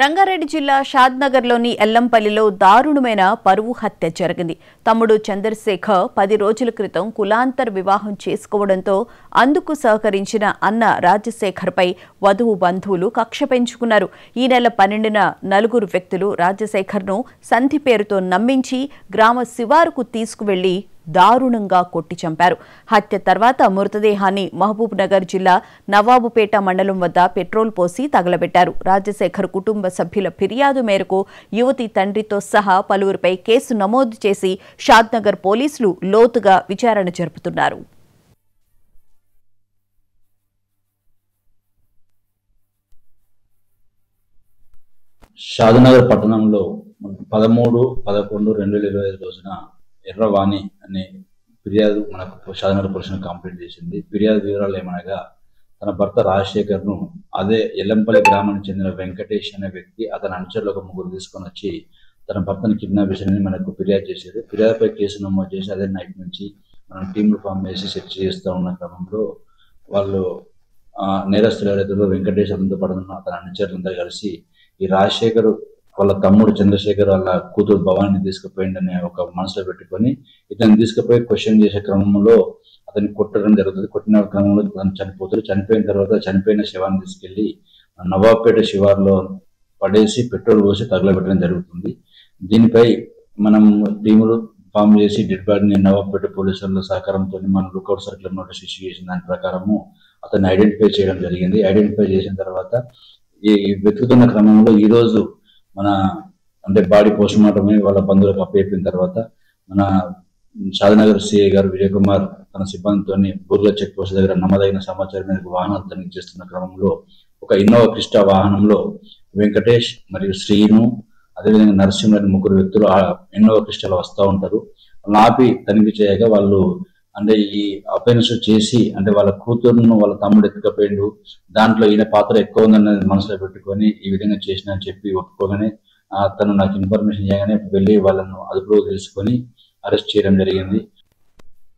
రంగారెడ్డి జిల్లా షాద్నగర్లోని ఎల్లంపల్లిలో దారుణమైన పరువు హత్య జరిగింది. తమ్ముడు చంద్రశేఖర్ 10 రోజుల క్రితం కులాంతర్ వివాహం చేసుకోవడంతో అందుకు సహకరించిన అన్న రాజశేఖర్పై వధువు బంధువులు కక్ష పెంచుకున్నారు. ఈ నెల 12న 4 వ్యక్తులు రాజశేఖర్ను సంధి పేరుతో నమ్మించి గ్రామ శివారుకు తీసుకువెళ్లి దారుణంగా కొట్టి చంపారు. హత్య తర్వాత మృతదేహాన్ని మహబూబ్ నగర్ జిల్లా నవాబుపేట మండలం వద్ద పెట్రోల్ పోసి తగలబెట్టారు. రాజశేఖర్ కుటుంబ సభ్యుల ఫిర్యాదు మేరకు యువతి తండ్రితో సహా పలువురిపై కేసు నమోదు చేసి షాద్నగర్ పోలీసులు లోతుగా విచారణ జరుపుతున్నారు. షాద్నగర్ పట్టణంలో 13/11/2025 రోజున ఎర్రవాణి అనే ఫిర్యాదు మనకు షాద్నగర్ పోలీసులు కంప్లీట్ చేసింది. ఫిర్యాదు వివరాలు ఏమనగా, తన భర్త రాజశేఖర్ను అదే ఎల్లంపల్లి గ్రామానికి చెందిన వెంకటేష్ అనే వ్యక్తి అతని అనుచరులు ఒక 3 తీసుకొని వచ్చి తన భర్తను కిడ్నాప్ చేశారని మనకు ఫిర్యాదు చేశారు. ఫిర్యాదుపై కేసు నమోదు చేసి అదే నైట్ నుంచి మనం టీంలు ఫామ్ చేసి సెర్చ్ చేస్తూ ఉన్న క్రమంలో వాళ్ళు నేరస్తులు ఎవరైతే వెంకటేష్ అతనితో పడుతున్న అతని అనుచరులంతా కలిసి ఈ రాజశేఖర్ వాళ్ళ తమ్ముడు చంద్రశేఖర్ వాళ్ళ కూతురు భవాని తీసుకుపోయిందని ఒక మనసులో పెట్టుకొని ఇతను తీసుకుపోయి క్వశ్చన్ చేసే క్రమంలో అతన్ని కొట్టడం జరుగుతుంది. కొట్టిన క్రమంలో అతను చనిపోతారు. చనిపోయిన తర్వాత చనిపోయిన శవాన్ని తీసుకెళ్లి నవాబ్పేట శివార్లో పడేసి పెట్రోల్ పోసి తగలబెట్టడం జరుగుతుంది. దీనిపై మనం టీములు ఫామ్ చేసి డెడ్ బాడీని నవాబ్పేట పోలీసుల సహకారంతో మనం లుకౌట్ సర్కిల్ నోటీస్ ఇష్యూ చేసిన దాని ప్రకారము అతన్ని ఐడెంటిఫై చేయడం జరిగింది. ఐడెంటిఫై చేసిన తర్వాత ఈ వెతుకుతున్న క్రమంలో ఈ రోజు మన బాడీ పోస్ట్ మార్టం వాళ్ళ బంధువులకు అప్పచెప్పిన తర్వాత మన షాద్నగర్ సిఐ గారు విజయ్ కుమార్ తన సిబ్బందితో బూర్ల చెక్ పోస్ట్ దగ్గర నమ్మదగిన సమాచారం మేరకు వాహనాలు తనిఖీ చేస్తున్న క్రమంలో ఒక ఇన్నోవా క్రిస్టా వాహనంలో వెంకటేష్ మరియు శ్రీను అదేవిధంగా నరసింహ 3 వ్యక్తులు ఆ ఇన్నోవా క్రిస్టాలో వస్తూ ఉంటారు. వాళ్ళని ఆపి తనిఖీ చేయగా వాళ్ళు ఈ అఫెన్స్ చేసి వాళ్ళ కూతురును వాళ్ళ తమ్ముడు ఎత్తుకపోయిండు, దాంట్లో ఈయన పాత్ర ఎక్కువ ఉందన్నది మనసులో పెట్టుకొని ఈ విధంగా చేసిన అని చెప్పి ఒప్పుకోగానే తను నాకు ఇన్ఫర్మేషన్ చేయగానే వెళ్ళి వాళ్ళను అదుపులో తెలుసుకొని అరెస్ట్ చేయడం జరిగింది.